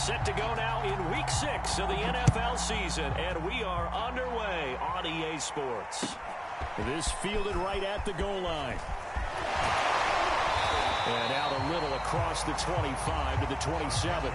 Set to go now in Week 6 of the NFL season, and we are underway on EA Sports. This fielded right at the goal line. And out a little across the 25 to the 27.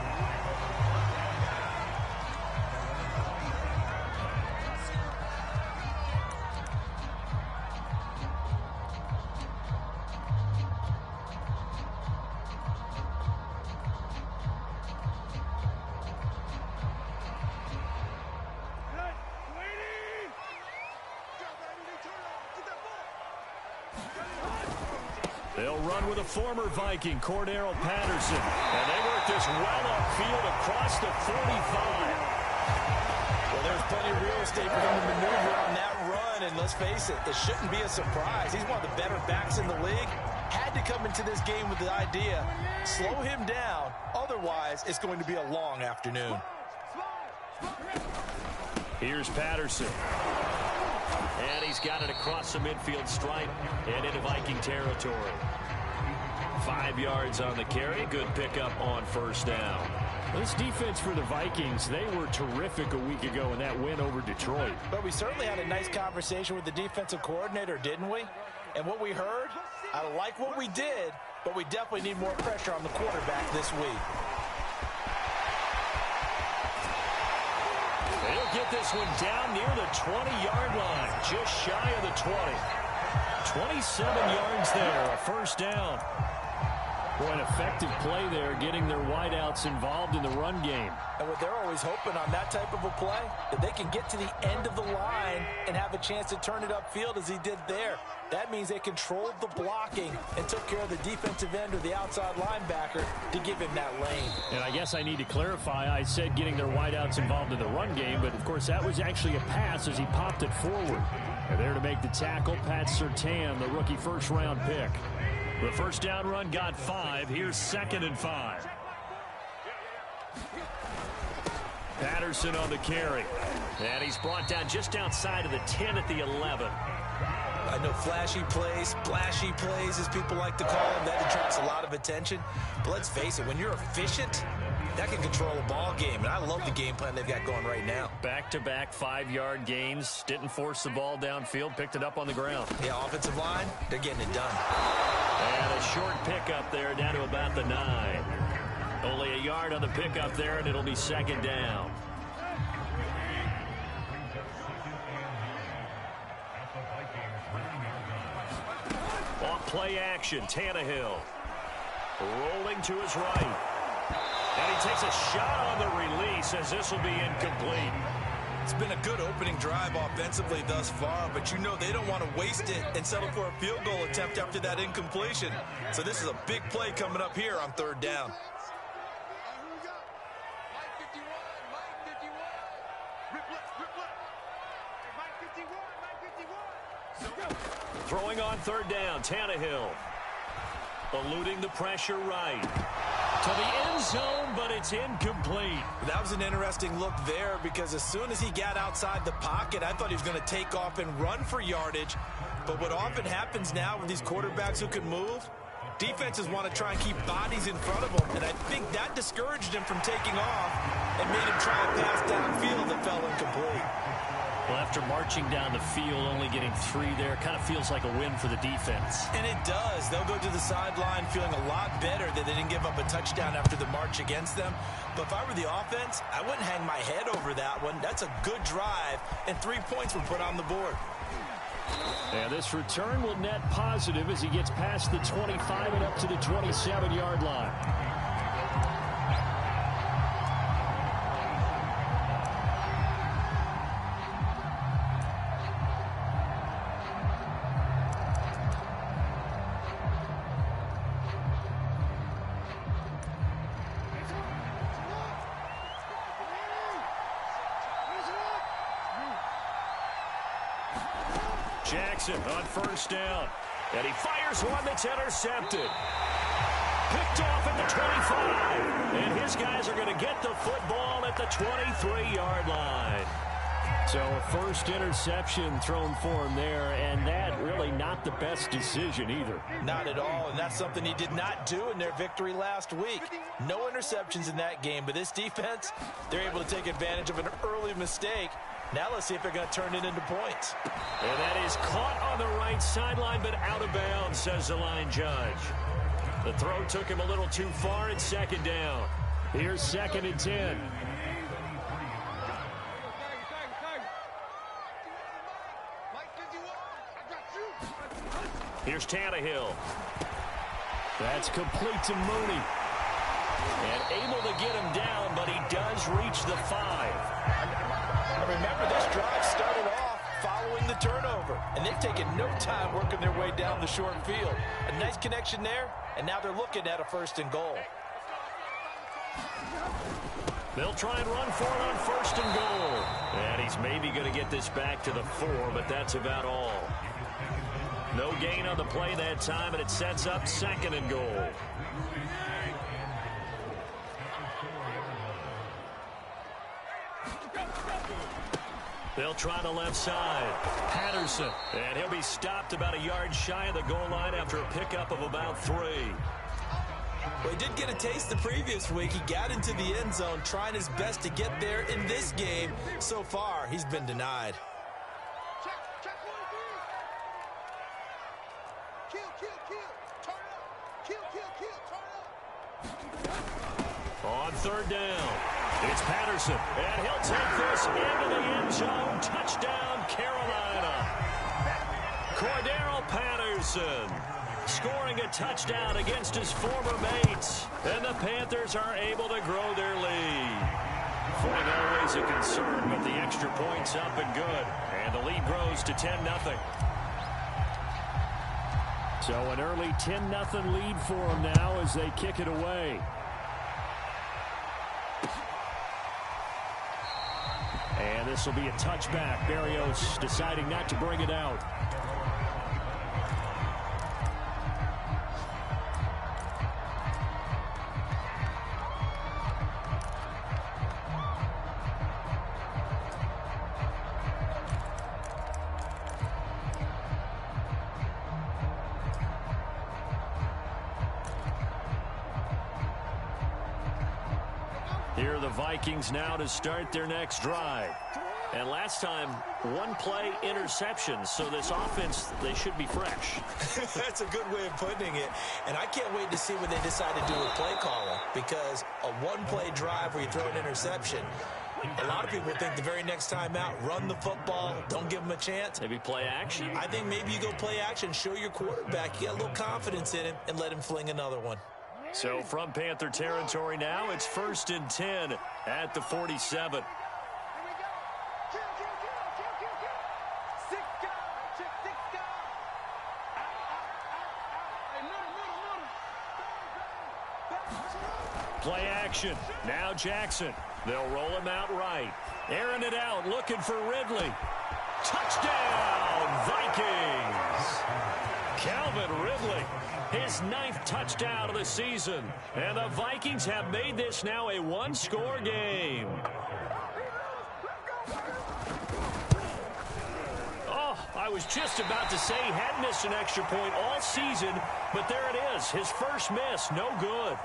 They'll run with a former Viking, Cordero Patterson. And they work this well upfield across the 45. Well, there's plenty of real estate for him to maneuver on that run. And let's face it, it shouldn't be a surprise. He's one of the better backs in the league. Had to come into this game with the idea, slow him down. Otherwise, it's going to be a long afternoon. Here's Patterson. And he's got it across the midfield stripe and into Viking territory. 5 yards on the carry. Good pickup on first down. This defense for the Vikings, they were terrific a week ago in that win over Detroit. But we certainly had a nice conversation with the defensive coordinator, didn't we? And what we heard, I like what we did, but we definitely need more pressure on the quarterback this week. They'll get this one down near the 20-yard line, just shy of the 20. 27 yards there, a first down. Boy, an effective play there, getting their wideouts involved in the run game. And what they're always hoping on that type of a play, that they can get to the end of the line and have a chance to turn it upfield as he did there. That means they controlled the blocking and took care of the defensive end or the outside linebacker to give him that lane. And I guess I need to clarify, I said getting their wideouts involved in the run game, but of course that was actually a pass as he popped it forward. And there to make the tackle, Pat Surtain, the rookie first-round pick. The first down run got 5. Here's 2nd and 5. Patterson on the carry. And he's brought down just outside of the 10 at the 11. I know flashy plays, splashy plays, as people like to call them, that attracts a lot of attention. But let's face it, when you're efficient, that can control a ball game. And I love the game plan they've got going right now. Back-to-back 5-yard gains. Didn't force the ball downfield. Picked it up on the ground. Yeah, offensive line, they're getting it done. And a short pickup there down to about the 9. Only a yard on the pickup there, and it'll be 2nd down. On play action, Tannehill. Rolling to his right. And he takes a shot on the release as this will be incomplete. It's been a good opening drive offensively thus far, but you know they don't want to waste it and settle for a field goal attempt after that incompletion. So this is a big play coming up here on 3rd down. Throwing on 3rd down, Tannehill. Eluding the pressure right. To the end zone, but it's incomplete. That was an interesting look there because as soon as he got outside the pocket, I thought he was going to take off and run for yardage. But what often happens now with these quarterbacks who can move, defenses want to try and keep bodies in front of them. And I think that discouraged him from taking off and made him try a pass downfield that fell incomplete. Well, after marching down the field, only getting 3 there, kind of feels like a win for the defense. And it does. They'll go to the sideline feeling a lot better that they didn't give up a touchdown after the march against them. But if I were the offense, I wouldn't hang my head over that one. That's a good drive, and 3 points were put on the board. And this return will net positive as he gets past the 25 and up to the 27-yard line. Jackson on 1st down. And he fires one that's intercepted. Picked off at the 25. And his guys are going to get the football at the 23-yard line. So a first interception thrown for him there, and that really not the best decision either. Not at all, and that's something he did not do in their victory last week. No interceptions in that game, but this defense, they're able to take advantage of an early mistake. Now let's see if they're going to turn it into points. And that is caught on the right sideline, but out of bounds, says the line judge. The throw took him a little too far. It's second down. Here's 2nd and 10. Here's Tannehill. That's complete to Mooney. And able to get him down, but he does reach the 5. Remember, this drive started off following the turnover, and they've taken no time working their way down the short field. A nice connection there, and now they're looking at a 1st and goal. They'll try and run for it on 1st and goal. And he's maybe going to get this back to the 4, but that's about all. No gain on the play that time, and it sets up 2nd and goal. They'll try the left side. Patterson. And he'll be stopped about a yard shy of the goal line after a pickup of about 3. Well, he did get a taste the previous week. He got into the end zone trying his best to get there in this game. So far, he's been denied. On 3rd down, it's Patterson, and he'll take this into the end zone. Touchdown, Carolina. Cordero Patterson scoring a touchdown against his former mates, and the Panthers are able to grow their lead. Footing always a concern, but the extra point's up and good, and the lead grows to 10-0. So an early 10-0 lead for them now as they kick it away. And this will be a touchback. Barrios deciding not to bring it out. Here are the Vikings now to start their next drive. And last time, 1-play interception, so this offense, they should be fresh. That's a good way of putting it. And I can't wait to see what they decide to do with play calling, because a 1-play drive where you throw an interception, a lot of people think the very next time out, run the football, don't give them a chance. Maybe play action? I think maybe you go play action, show your quarterback you got a little confidence in him, and let him fling another one. So from Panther territory now, it's 1st and 10 at the 47. Play action. Now Jackson. They'll roll him out right. Airing it out, looking for Ridley. Touchdown, Vikings! Calvin Ridley, his 9th touchdown of the season. And the Vikings have made this now a 1-score game. Oh, I was just about to say he hadn't missed an extra point all season, but there it is, his first miss, no good.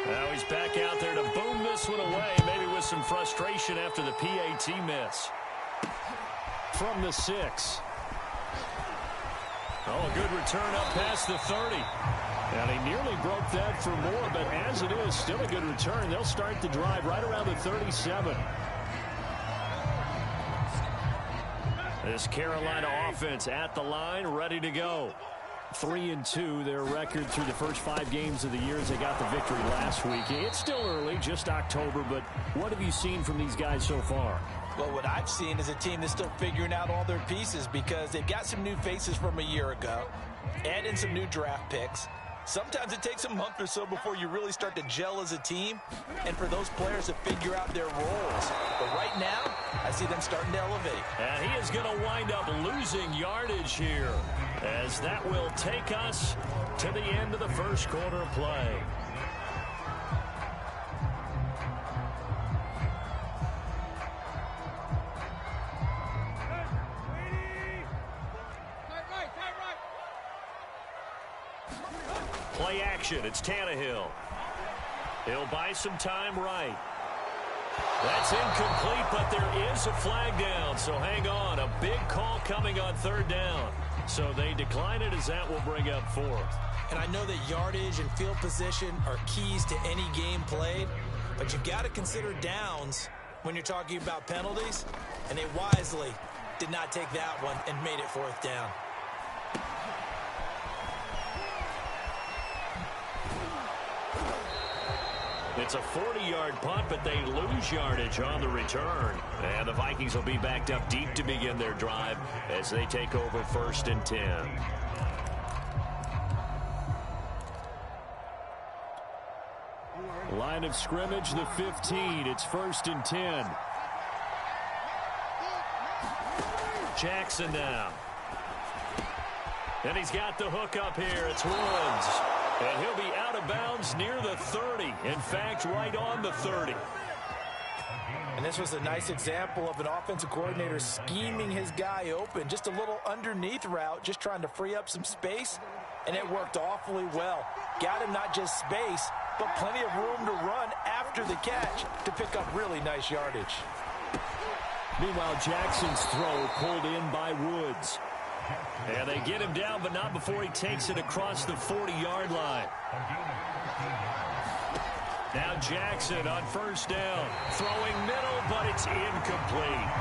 Now he's back out there to boom this one away, maybe with some frustration after the PAT miss. From the 6. Oh, a good return up past the 30. And he nearly broke that for more, but as it is, still a good return. They'll start the drive right around the 37. This Carolina offense at the line, ready to go. 3-2, their record through the first 5 games of the year as they got the victory last week. It's still early, just October, but what have you seen from these guys so far? Well, what I've seen is a team that's still figuring out all their pieces because they've got some new faces from a year ago, add in some new draft picks. Sometimes it takes a month or so before you really start to gel as a team and for those players to figure out their roles. But right now, I see them starting to elevate. And he is going to wind up losing yardage here as that will take us to the end of the first quarter of play. Play action. It's Tannehill. He'll buy some time right. That's incomplete, but there is a flag down, so hang on. A big call coming on third down. So they decline it, as that will bring up fourth. And I know that yardage and field position are keys to any game played, but you've got to consider downs when you're talking about penalties, and they wisely did not take that one and made it fourth down. It's a 40-yard punt, but they lose yardage on the return. And the Vikings will be backed up deep to begin their drive as they take over 1st and 10. Line of scrimmage, the 15. It's 1st and 10. Jackson now. And he's got the hook up here. It's Woods. And he'll be out of bounds near the 30. In fact, right on the 30. And this was a nice example of an offensive coordinator scheming his guy open. Just a little underneath route, just trying to free up some space. And it worked awfully well. Got him not just space, but plenty of room to run after the catch to pick up really nice yardage. Meanwhile, Jackson's throw pulled in by Woods. And they get him down, but not before he takes it across the 40-yard line. Now Jackson on 1st down. Throwing middle, but it's incomplete.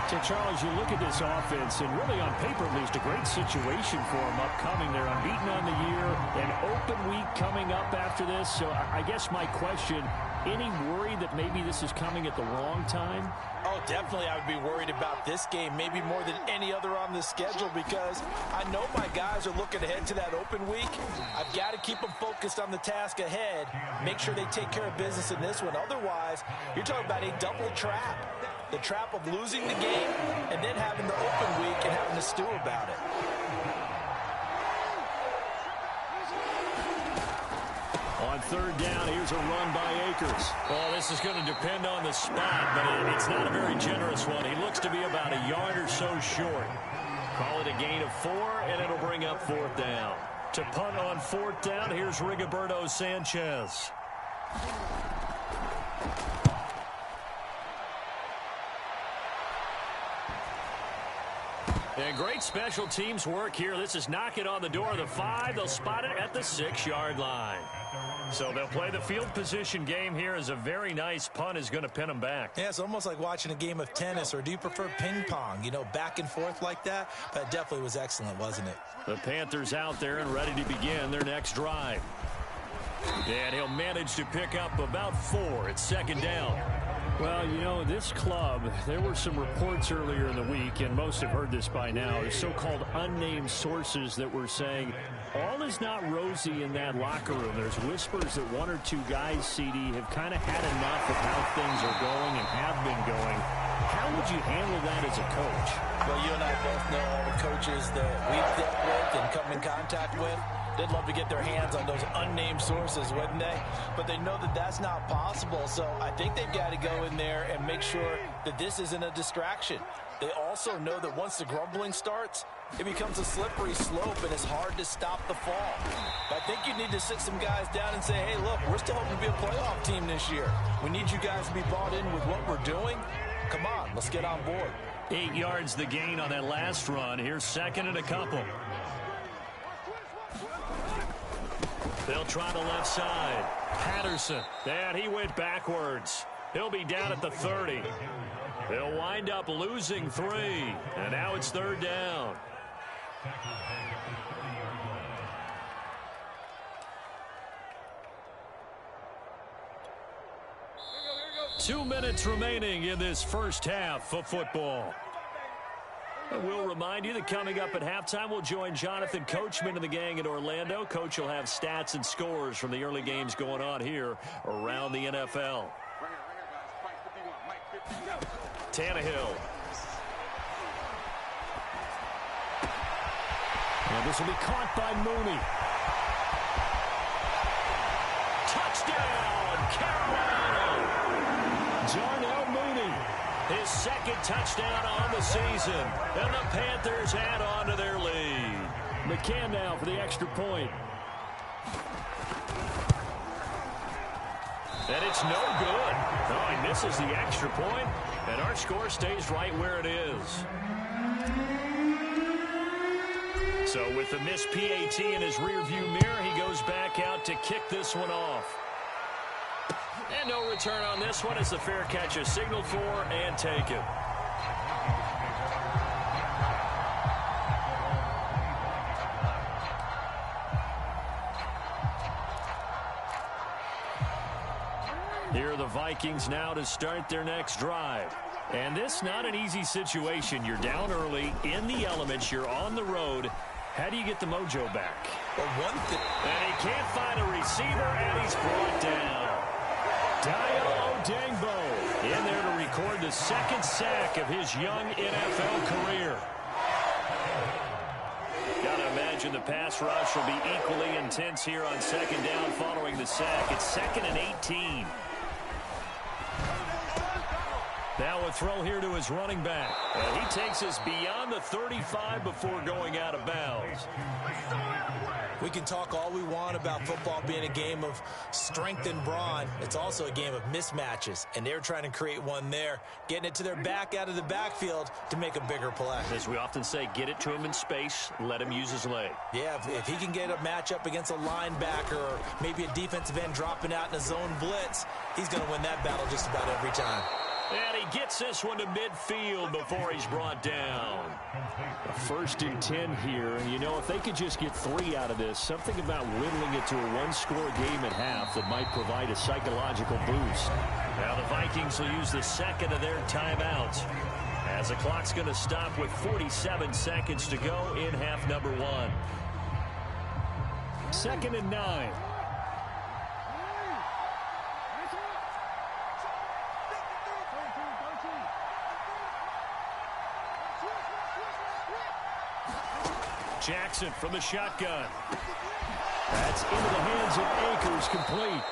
So, Charles, you look at this offense, and really on paper, at least, a great situation for them upcoming. They're unbeaten on the year, an open week coming up after this. So I guess my question, any worry that maybe this is coming at the wrong time? Oh, definitely I would be worried about this game, maybe more than any other on the schedule, because I know my guys are looking ahead to that open week. I've got to keep them focused on the task ahead, make sure they take care of business in this one. Otherwise, you're talking about a double trap. The trap of losing the game and then having the open week and having to stew about it. On 3rd down, here's a run by Akers. Well, this is going to depend on the spot, but it's not a very generous one. He looks to be about a yard or so short. Call it a gain of 4, and it'll bring up 4th down. To punt on 4th down, here's Rigoberto Sanchez. And great special teams work here. This is knocking on the door of the 5. They'll spot it at the 6-yard line. So they'll play the field position game here as a very nice punt is going to pin them back. Yeah, it's almost like watching a game of tennis, or do you prefer ping pong? You know, back and forth like that? That definitely was excellent, wasn't it? The Panthers out there and ready to begin their next drive. And he'll manage to pick up about 4. It's 2nd down. Well, you know, this club, there were some reports earlier in the week, and most have heard this by now, the so-called unnamed sources that were saying all is not rosy in that locker room. There's whispers that 1 or 2 guys, CD, have kind of had enough of how things are going and have been going. How would you handle that as a coach? Well, you and I both know all the coaches that we've dealt with and come in contact with. They'd love to get their hands on those unnamed sources, wouldn't they? But they know that that's not possible, so I think they've got to go in there and make sure that this isn't a distraction. They also know that once the grumbling starts, it becomes a slippery slope, and it's hard to stop the fall. But I think you need to sit some guys down and say, hey, look, we're still hoping to be a playoff team this year. We need you guys to be bought in with what we're doing. Come on, let's get on board. 8 yards the gain on that last run. Here's 2nd and a couple. They'll try the left side. Patterson. And he went backwards. He'll be down at the 30. They'll wind up losing 3. And now it's 3rd down. Two minutes remaining in this first half of football. And we'll remind you that coming up at halftime, we'll join Jonathan Coachman and the gang in Orlando. Coach will have stats and scores from the early games going on here around the NFL. Tannehill. And this will be caught by Mooney. Touchdown, Carolina! Jarnell Mooney, his 2nd touchdown on the season, and the Panthers add on to their lead. McCann now for the extra point. And it's no good. Oh, he misses the extra point, and our score stays right where it is. So with the missed PAT in his rearview mirror, he goes back out to kick this one off. And no return on this one as the fair catch is signaled for and taken. Here are the Vikings now to start their next drive. And this not an easy situation. You're down early, in the elements, you're on the road. How do you get the mojo back? Well, one thing. And he can't find a receiver, and he's brought down. Dayo Odengbo in there to record the second sack of his young NFL career. Gotta imagine the pass rush will be equally intense here on second down following the sack. It's 2nd and 18. Now a throw here to his running back. And he takes us beyond the 35 before going out of bounds. We can talk all we want about football being a game of strength and brawn. It's also a game of mismatches, and they're trying to create one there, getting it to their back out of the backfield to make a bigger play. As we often say, get it to him in space, let him use his leg. Yeah, if he can get a matchup against a linebacker or maybe a defensive end dropping out in a zone blitz, he's going to win that battle just about every time. And he gets this one to midfield before he's brought down. A 1st and 10 here. And, you know, if they could just get 3 out of this, something about whittling it to a one-score game at half that might provide a psychological boost. Now the Vikings will use the second of their timeouts as the clock's going to stop with 47 seconds to go in half number 1. 2nd and 9. Jackson from the shotgun. That's into the hands of Akers, complete.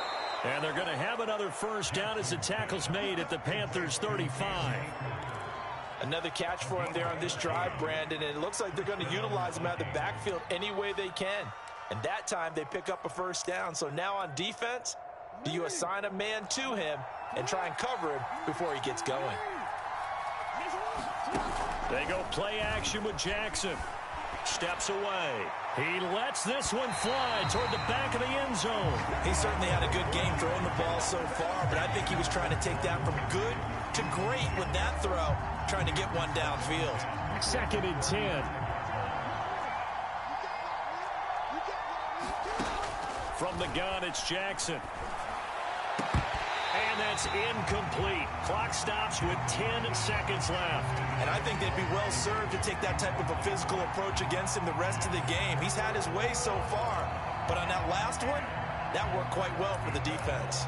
And they're going to have another first down as the tackle's made at the Panthers' 35. Another catch for him there on this drive, Brandon, and it looks like they're going to utilize him out of the backfield any way they can. And that time they pick up a first down. So now on defense, do you assign a man to him and try and cover him before he gets going? They go play action with Jackson. Steps away. He lets this one fly toward the back of the end zone. He certainly had a good game throwing the ball so far, but I think he was trying to take that from good to great with that throw, trying to get one downfield. 2nd and 10. From the gun, it's Jackson. And that's incomplete. Clock stops with 10 seconds left. And I think they'd be well served to take that type of a physical approach against him the rest of the game. He's had his way so far, but on that last one, that worked quite well for the defense.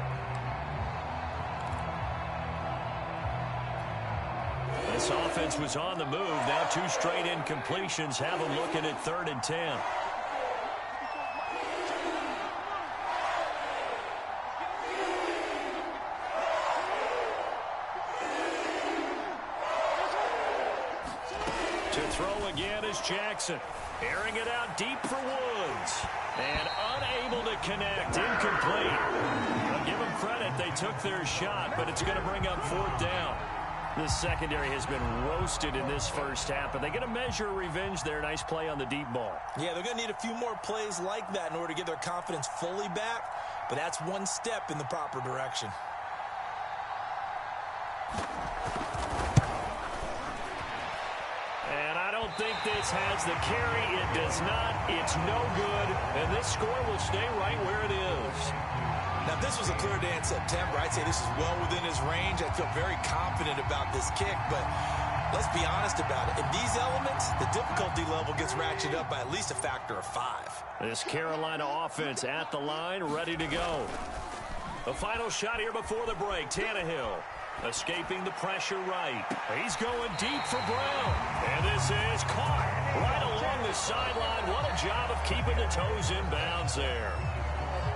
This offense was on the move. Now 2 straight incompletions have them looking at 3rd and 10. To throw again is Jackson. Airing it out deep for Woods. And unable to connect. Incomplete. I'll give them credit. They took their shot, but it's going to bring up 4th down. This secondary has been roasted in this first half, but they get a measure of revenge there. Nice play on the deep ball. Yeah, they're going to need a few more plays like that in order to get their confidence fully back, but that's one step in the proper direction. And I don't think this has the carry. It does not. It's no good. And this score will stay right where it is. Now, if this was a clear day in September, I'd say this is well within his range. I feel very confident about this kick, but let's be honest about it. In these elements, the difficulty level gets ratcheted up by at least a factor of 5. This Carolina offense at the line, ready to go. The final shot here before the break. Tannehill escaping the pressure right. He's going deep for Brown. And this is caught right along the sideline. What a job of keeping the toes in bounds there.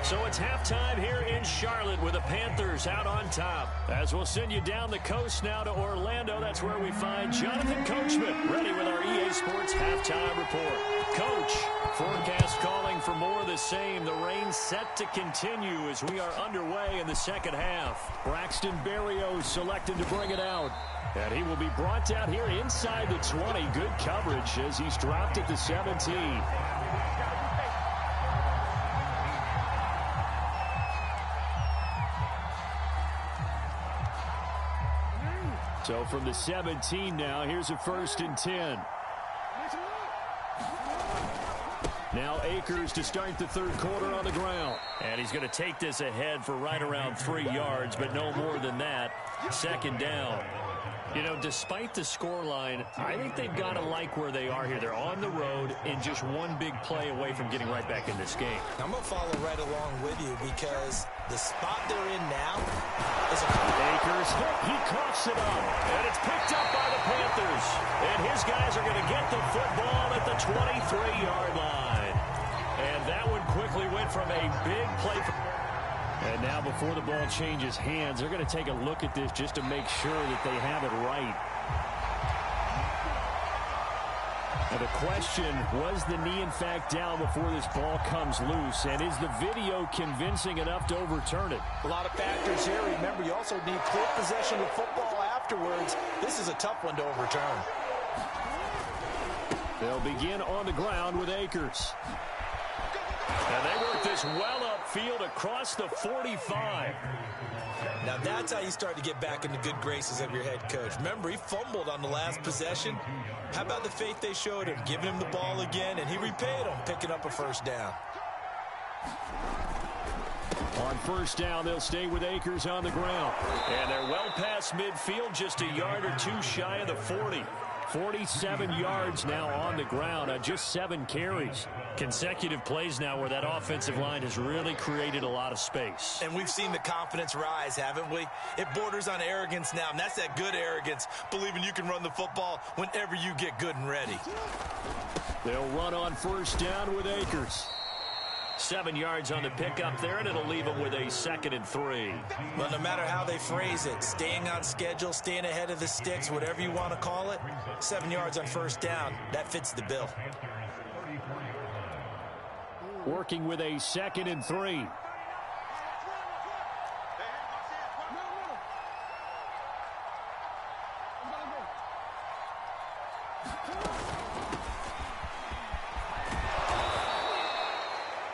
So it's halftime here in Charlotte with the Panthers out on top. As we'll send you down the coast now to Orlando. That's where we find Jonathan Coachman ready with our EA Sports halftime. halftime report. Coach, forecast calling for more of the same. The rain set to continue as we are underway in the second half. Braxton Berrios selected to bring it out. And he will be brought out here inside the 20. Good coverage as he's dropped at the 17. So from the 17 now, here's a 1st and 10. Now Akers to start the third quarter on the ground. And he's going to take this ahead for right around 3 yards, but no more than that. 2nd down. You know, despite the scoreline, I think they've got to like where they are here. They're on the road and just one big play away from getting right back in this game. I'm going to follow right along with you because the spot they're in now is a... Akers, he coughs it up. And it's picked up by the Panthers. And his guys are going to get the football at the 23-yard line. And that one quickly went from a big play... And now before the ball changes hands, they're going to take a look at this just to make sure that they have it right. Now the question, was the knee in fact down before this ball comes loose? And is the video convincing enough to overturn it? A lot of factors here. Remember, you also need clear possession of football afterwards. This is a tough one to overturn. They'll begin on the ground with Akers. And they work this well upfield across the 45. Now that's how you start to get back in the good graces of your head coach. Remember, he fumbled on the last possession. How about the faith they showed him, giving him the ball again, and he repaid them, picking up a 1st down. On 1st down, they'll stay with Akers on the ground. And they're well past midfield, just a yard or two shy of the 40. 47 yards now on the ground on just 7 carries. Consecutive plays now where that offensive line has really created a lot of space. And we've seen the confidence rise, haven't we? It borders on arrogance now, and that's that good arrogance, believing you can run the football whenever you get good and ready. They'll run on 1st down with Akers. 7 yards on the pickup there, and it'll leave them with a 2nd and 3. Well, no matter how they phrase it, staying on schedule, staying ahead of the sticks, whatever you want to call it, 7 yards on 1st down, that fits the bill. Working with a 2nd and 3.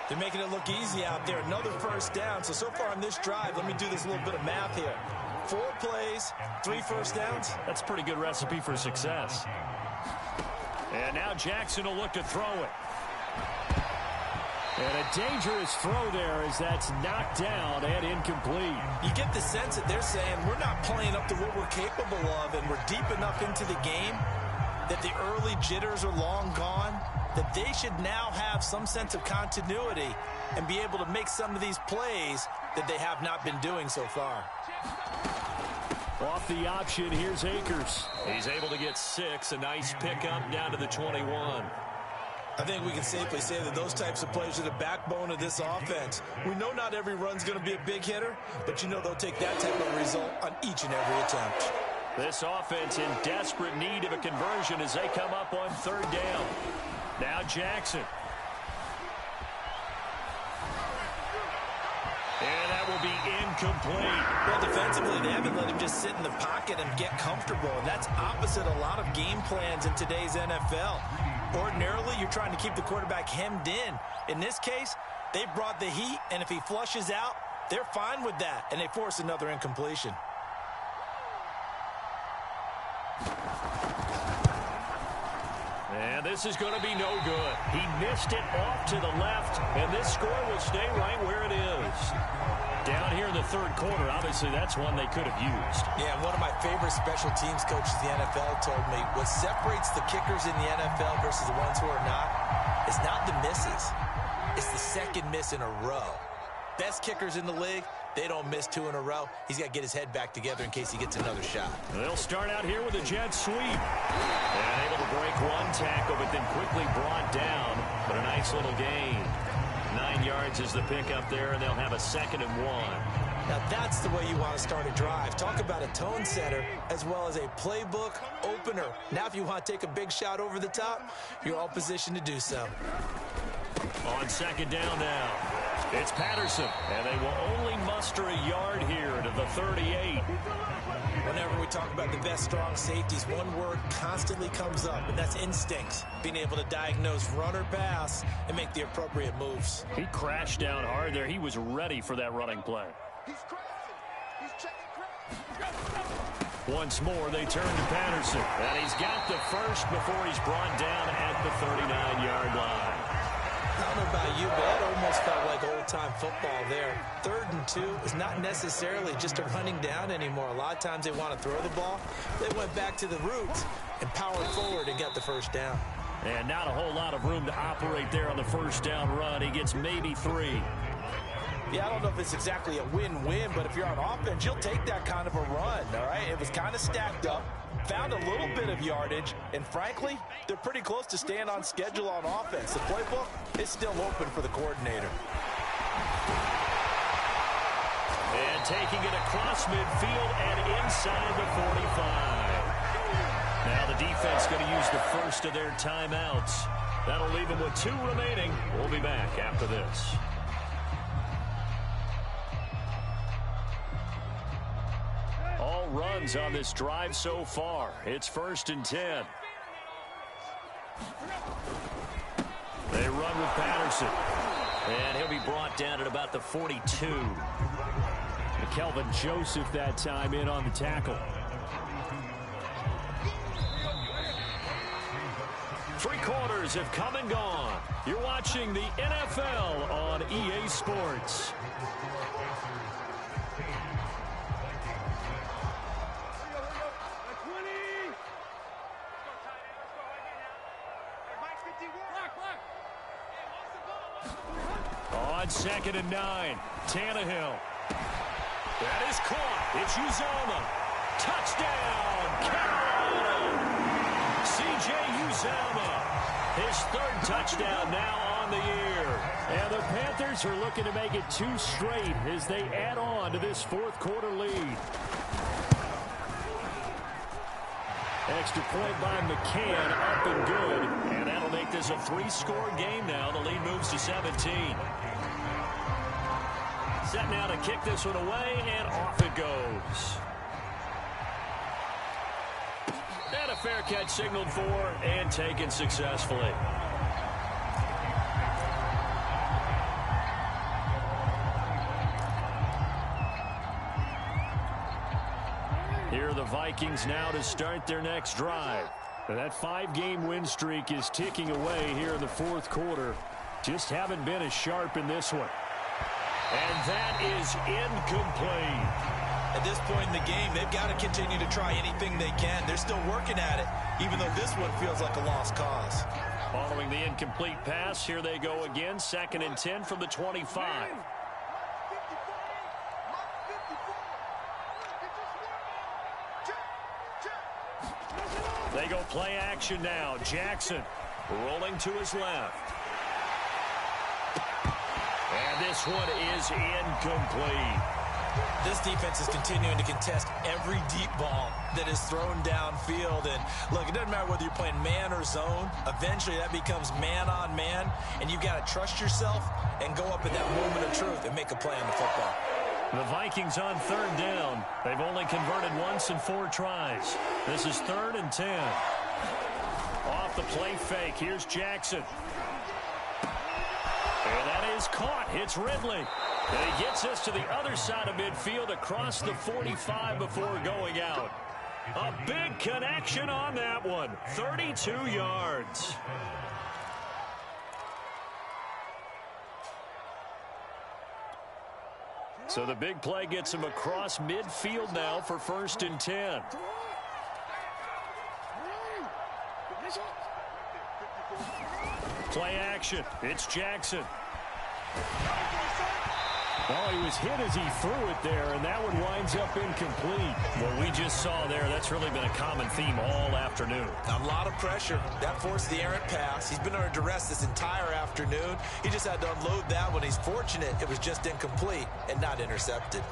They're making it look easy out there. Another 1st down. So far on this drive, let me do this little bit of math here. 4 plays, 3 1st downs. That's a pretty good recipe for success. And now Jackson will look to throw it. And a dangerous throw there as that's knocked down and incomplete. You get the sense that they're saying we're not playing up to what we're capable of, and we're deep enough into the game that the early jitters are long gone, that they should now have some sense of continuity and be able to make some of these plays that they have not been doing so far. Off the option, here's Akers. He's able to get 6, a nice pickup down to the 21. I think we can safely say that those types of plays are the backbone of this offense. We know not every run's going to be a big hitter, but you know they'll take that type of result on each and every attempt. This offense in desperate need of a conversion as they come up on 3rd down. Now Jackson. And that will be incomplete. Well, defensively, they haven't let him just sit in the pocket and get comfortable, and that's opposite a lot of game plans in today's NFL. Ordinarily, you're trying to keep the quarterback hemmed in. In this case, they brought the heat, and if he flushes out, they're fine with that, and they force another incompletion. And this is going to be no good. He missed it off to the left, and this score will stay right where it is. Down here in the 3rd quarter, obviously that's one they could have used. Yeah, one of my favorite special teams coaches in the NFL told me what separates the kickers in the NFL versus the ones who are not is not the misses. It's the 2nd miss in a row. Best kickers in the league, they don't miss 2 in a row. He's got to get his head back together in case he gets another shot. They'll start out here with a jet sweep. And able to break one tackle, but then quickly brought down. But a nice little gain. 9 yards is the pickup there, and they'll have a 2nd and 1. Now that's the way you want to start a drive. Talk about a tone setter as well as a playbook opener. Now if you want to take a big shot over the top, you're all positioned to do so. On second down now, it's Patterson, and they will only muster a yard here to the 38. Whenever we talk about the best strong safeties, one word constantly comes up, and that's instincts. Being able to diagnose run or pass and make the appropriate moves. He crashed down hard there. He was ready for that running play. Once more, they turn to Patterson. And he's got the first before he's brought down at the 39-yard line. I don't know about you, but that almost felt like old-time football there. 3rd and 2 is not necessarily just a running down anymore. A lot of times they want to throw the ball. They went back to the roots and powered forward and got the first down. And not a whole lot of room to operate there on the first down run. He gets maybe 3. Yeah, I don't know if it's exactly a win-win, but if you're on offense, you'll take that kind of a run, all right? It was kind of stacked up, found a little bit of yardage, and frankly, they're pretty close to staying on schedule on offense. The playbook is still open for the coordinator. And taking it across midfield and inside the 45. Now the defense going to use the first of their timeouts. That'll leave them with 2 remaining. We'll be back after this. All runs on this drive so far. It's 1st and 10. They run with Patterson. And he'll be brought down at about the 42. Kelvin Joseph that time in on the tackle. 3 quarters have come and gone. You're watching the NFL on EA Sports. On 2nd and 9, Tannehill. That is caught. It's Uzomah. Touchdown, Carolina. C.J. Uzomah. His 3rd touchdown now on the year. And the Panthers are looking to make it 2 straight as they add on to this 4th quarter lead. Extra point by McCann, up and good. And that'll make this a 3-score game now. The lead moves to 17. Set now to kick this one away, and off it goes. And a fair catch signaled for and taken successfully. Here are the Vikings now to start their next drive. And that 5-game win streak is ticking away here in the 4th quarter. Just haven't been as sharp in this one. And that is incomplete. At this point in the game, they've got to continue to try anything they can. They're still working at it, even though this one feels like a lost cause. Following the incomplete pass, here they go again. 2nd and 10 from the 25. They go play action now. Jackson rolling to his left. And this one is incomplete. This defense is continuing to contest every deep ball that is thrown downfield. And look, it doesn't matter whether you're playing man or zone. Eventually that becomes man on man, and you've got to trust yourself and go up in that moment of truth and make a play on the football. The Vikings on 3rd down. They've only converted once in 4 tries. This is 3rd and 10. Off the play fake. Here's Jackson. And that is caught. It's Ridley. And he gets us to the other side of midfield across the 45 before going out. A big connection on that one. 32 yards. So the big play gets him across midfield now for 1st and 10. Play action. It's Jackson. Oh, he was hit as he threw it there, and that one winds up incomplete. What we just saw there, that's really been a common theme all afternoon. A lot of pressure. That forced the errant pass. He's been under duress this entire afternoon. He just had to unload that one. He's fortunate it was just incomplete and not intercepted.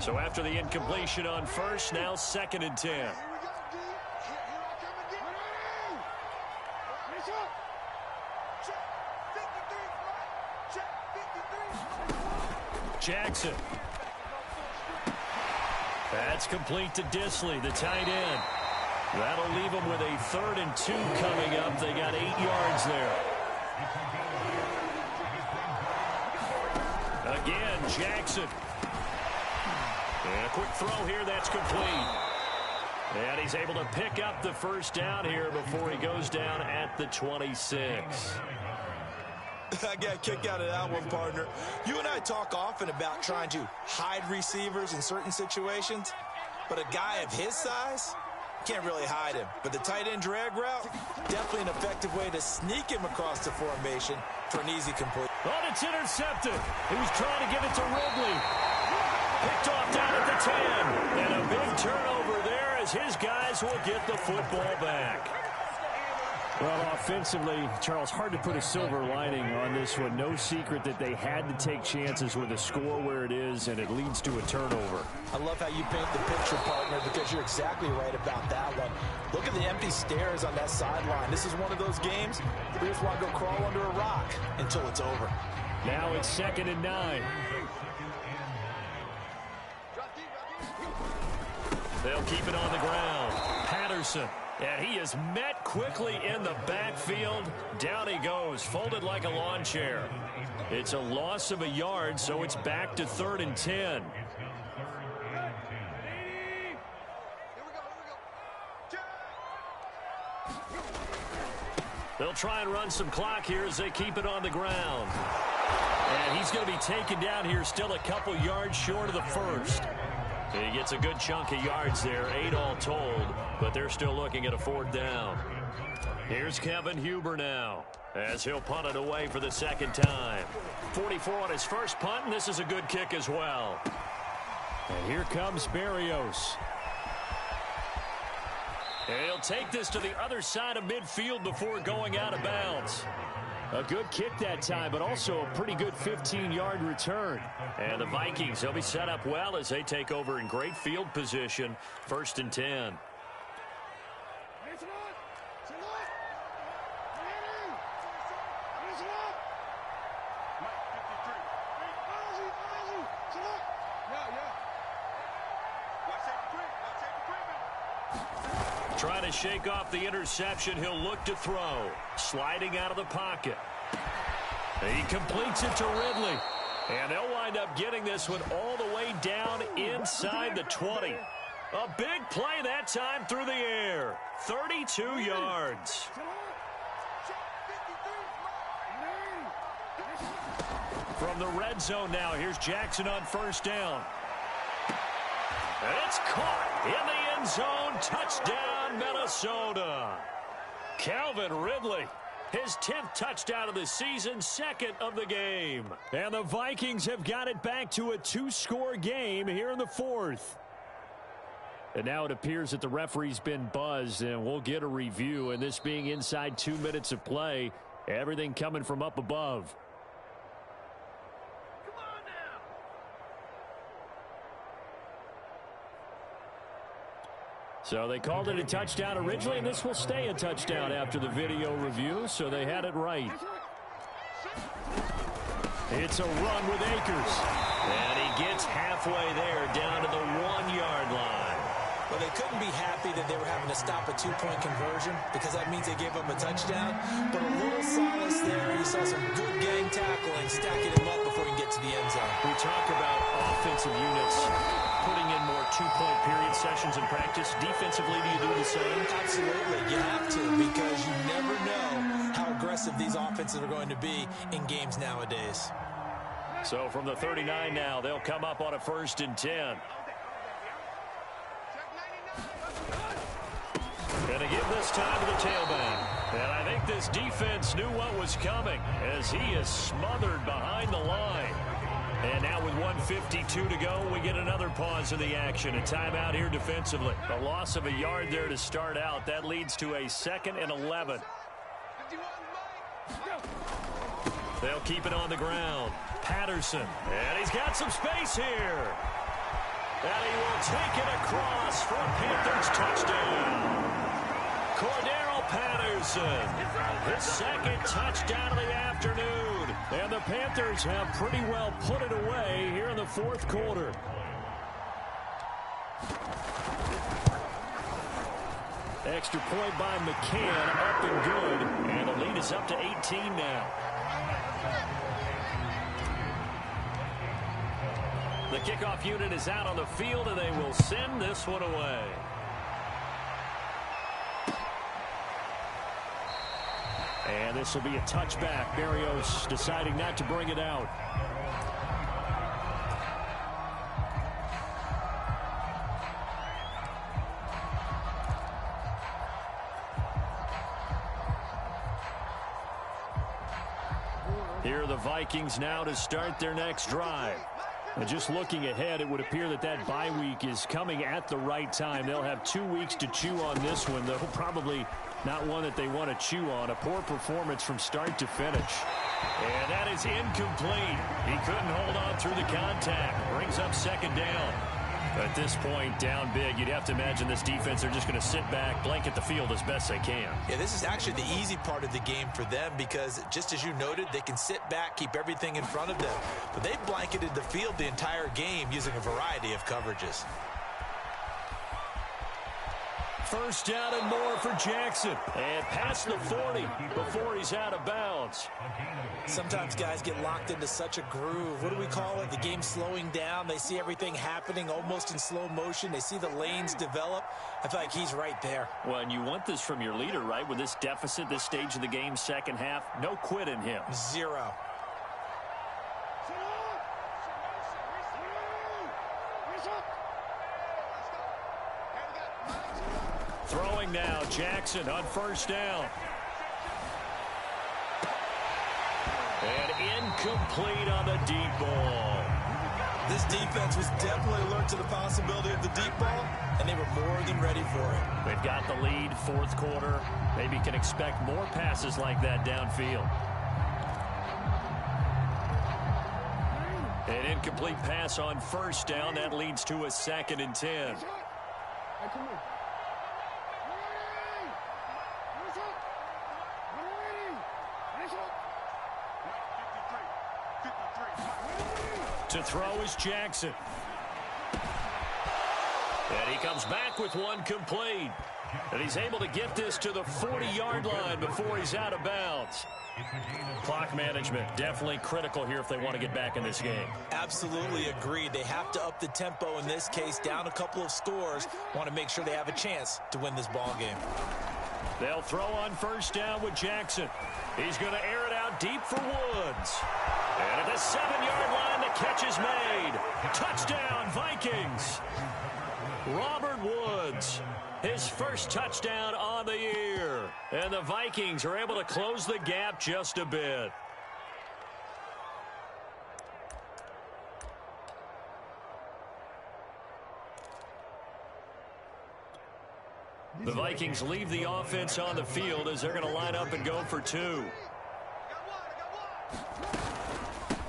So after the incompletion on first, now 2nd and 10. Jackson. That's complete to Disley, the tight end. That'll leave them with a 3rd and 2 coming up. They got 8 yards there. Again, Jackson. And a quick throw here, that's complete. And he's able to pick up the first down here before he goes down at the 26. I got a kick out of that one, partner. You and I talk often about trying to hide receivers in certain situations, but a guy of his size can't really hide him. But the tight end drag route, definitely an effective way to sneak him across the formation for an easy complete. Oh, it's intercepted. He was trying to give it to Ridley. Picked off down at the 10. And a big turnover there as his guys will get the football back. Well, offensively, Charles, hard to put a silver lining on this one. No secret that they had to take chances with a score where it is, and it leads to a turnover. I love how you paint the picture, partner, because you're exactly right about that one. Look at the empty stairs on that sideline. This is one of those games where you just want to go crawl under a rock until it's over. Now it's 2nd and 9. They'll keep it on the ground. Patterson. And he is met quickly in the backfield. Down he goes, folded like a lawn chair. It's a loss of a yard, so it's back to 3rd and 10. They'll try and run some clock here as they keep it on the ground. And he's going to be taken down here, still a couple yards short of the first. He gets a good chunk of yards there, 8 all told, but they're still looking at a 4th down. Here's Kevin Huber now, as he'll punt it away for the 2nd time. 44 on his first punt, and this is a good kick as well. And here comes Berrios. And he'll take this to the other side of midfield before going out of bounds. A good kick that time, but also a pretty good 15-yard return. And the Vikings, they'll be set up well as they take over in great field position. 1st and 10. Trying to shake off the interception. He'll look to throw. Sliding out of the pocket. He completes it to Ridley. And they'll wind up getting this one all the way down inside the 20. A big play that time through the air. 32 yards. From the red zone now, here's Jackson on 1st down. And it's caught in the end zone. Touchdown, Minnesota. Calvin Ridley, his 10th touchdown of the season, 2nd of the game. And the Vikings have got it back to a 2-score game here in the 4th. And now it appears that the referee's been buzzed, and we'll get a review. And this being inside 2 minutes of play, everything coming from up above. So they called it a touchdown originally, and this will stay a touchdown after the video review, so they had it right. It's a run with Akers. And he gets halfway there, down to the 1-yard line. Well, they couldn't be happy that they were having to stop a 2-point conversion because that means they gave up a touchdown. But a little solace there. You saw some good gang tackling, stacking him up before he can get to the end zone. We talk about offensive units putting in more 2-point period sessions in practice. Defensively, do you do the same? Absolutely. You have to, because you never know how aggressive these offenses are going to be in games nowadays. So from the 39 now, they'll come up on a 1st and 10. Going to give this time to the tailback. And I think this defense knew what was coming as he is smothered behind the line. And now with 1:52 to go, we get another pause in the action. A timeout here defensively. A loss of a yard there to start out. That leads to a 2nd and 11. They'll keep it on the ground. Patterson. And he's got some space here. Taken across for a Panthers touchdown. Cordero Patterson, his second touchdown of the afternoon. And the Panthers have pretty well put it away here in the fourth quarter. Extra point by McCann, up and good. And the lead is up to 18 now. The kickoff unit is out on the field, and they will send this one away. And this will be a touchback. Berrios deciding not to bring it out. Here are the Vikings now to start their next drive. And just looking ahead, it would appear that that bye week is coming at the right time. They'll have 2 weeks to chew on this one, though probably not one that they want to chew on. A poor performance from start to finish. And that is incomplete. He couldn't hold on through the contact. Brings up second down. At this point, down big, you'd have to imagine this defense, they're just going to sit back, blanket the field as best they can. Yeah, this is actually the easy part of the game for them because, just as you noted, they can sit back, keep everything in front of them. But they've blanketed the field the entire game using a variety of coverages. First down and more for Jackson. And past the 40 before he's out of bounds. Sometimes guys get locked into such a groove. What do we call it? The game's slowing down. They see everything happening almost in slow motion. They see the lanes develop. I feel like he's right there. Well, and you want this from your leader, right? With this deficit, this stage of the game, second half, no quit in him. Zero. Throwing now, Jackson on first down. And incomplete on the deep ball. This defense was definitely alert to the possibility of the deep ball, and they were more than ready for it. They've got the lead, fourth quarter. Maybe can expect more passes like that downfield. An incomplete pass on first down. That leads to a 2nd and 10. To throw is Jackson. And he comes back with one complete. And he's able to get this to the 40-yard line before he's out of bounds. Clock management definitely critical here if they want to get back in this game. Absolutely agreed. They have to up the tempo in this case, down a couple of scores. Want to make sure they have a chance to win this ball game. They'll throw on first down with Jackson. He's going to air it out deep for Woods. And at the 7-yard line, the catch is made. Touchdown, Vikings. Robert Woods, his first touchdown on the year. And the Vikings are able to close the gap just a bit. The Vikings leave the offense on the field as they're going to line up and go for 2.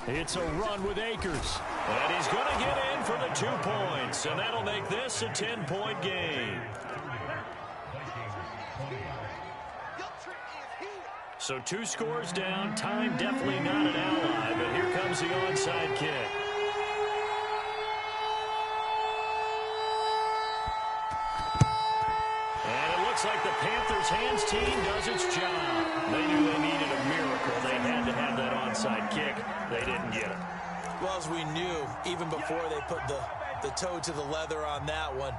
It's a run with Akers. And he's going to get in for the 2 points. And that'll make this a 10-point game. So 2 scores down. Time definitely not an ally. But here comes the onside kick. Like the Panthers' hands team does its job. They knew they needed a miracle. They had to have that onside kick. They didn't get it. Well, as we knew, even before they put the toe to the leather on that one,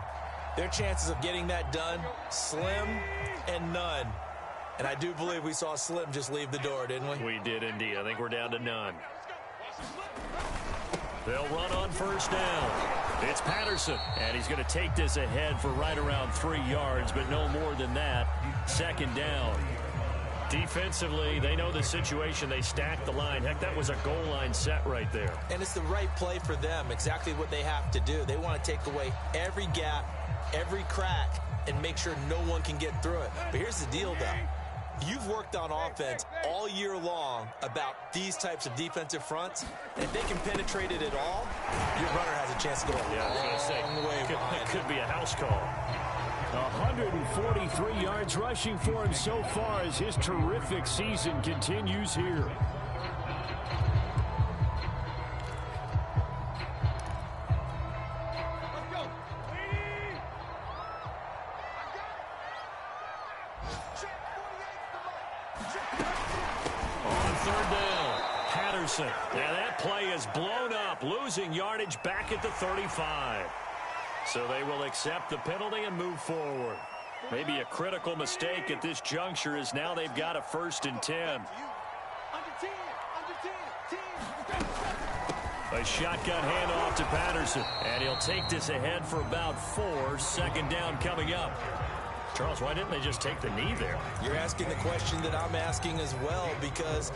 their chances of getting that done, slim and none. And I do believe we saw Slim just leave the door, didn't we? We did indeed. I think we're down to none. They'll run on first down. It's Patterson, and he's going to take this ahead for right around 3 yards, but no more than that. 2nd down. Defensively, they know the situation. They stack the line. Heck, that was a goal line set right there. And it's the right play for them, exactly what they have to do. They want to take away every gap, every crack, and make sure no one can get through it. But here's the deal, though. You've worked on offense all year long about these types of defensive fronts. And if they can penetrate it at all, your runner has a chance to go a long way behind. be a house call. 143 yards rushing for him so far as his terrific season continues here. On third down, Patterson. Now that play is blown up, losing yardage back at the 35. So they will accept the penalty and move forward. Maybe a critical mistake at this juncture is now they've got a 1st and 10. A shotgun handoff to Patterson. And he'll take this ahead for about 4. 2nd down coming up. Charles, why didn't they just take the knee there? You're asking the question that I'm asking as well, because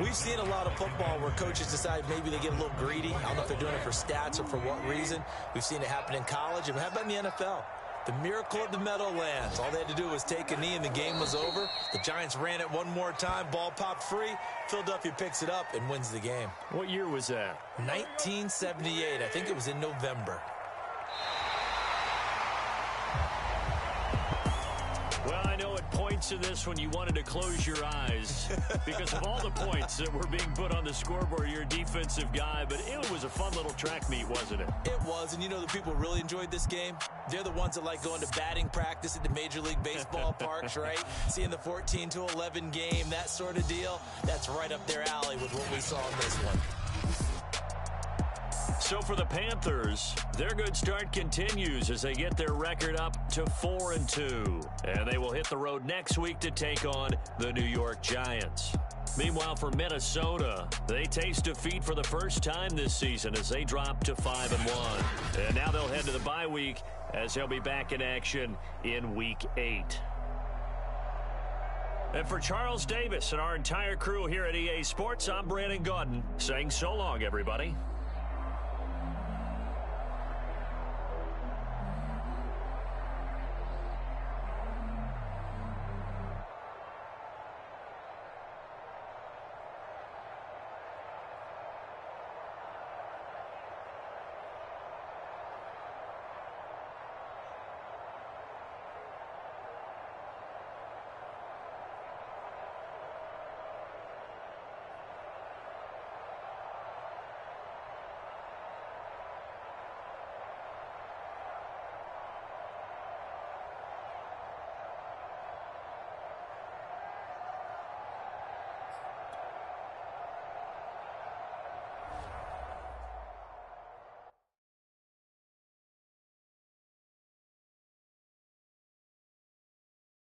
we've seen a lot of football where coaches decide maybe they get a little greedy. I don't know if they're doing it for stats or for what reason. We've seen it happen in college. And how about in the NFL? The miracle of the Meadowlands. All they had to do was take a knee and the game was over. The Giants ran it one more time. Ball popped free. Philadelphia picks it up and wins the game. What year was that? 1978. I think it was in November. Well, I know it points to this when you wanted to close your eyes because of all the points that were being put on the scoreboard. You're a defensive guy, but it was a fun little track meet, wasn't it? It was, and you know the people really enjoyed this game? They're the ones that like going to batting practice at the Major League Baseball parks, right? Seeing the 14-11 game, that sort of deal. That's right up their alley with what we saw in this one. So for the Panthers, their good start continues as they get their record up to 4-2. And they will hit the road next week to take on the New York Giants. Meanwhile, for Minnesota, they taste defeat for the first time this season as they drop to 5-1. And now they'll head to the bye week as they'll be back in action in Week 8. And for Charles Davis and our entire crew here at EA Sports, I'm Brandon Gaudin saying so long, everybody.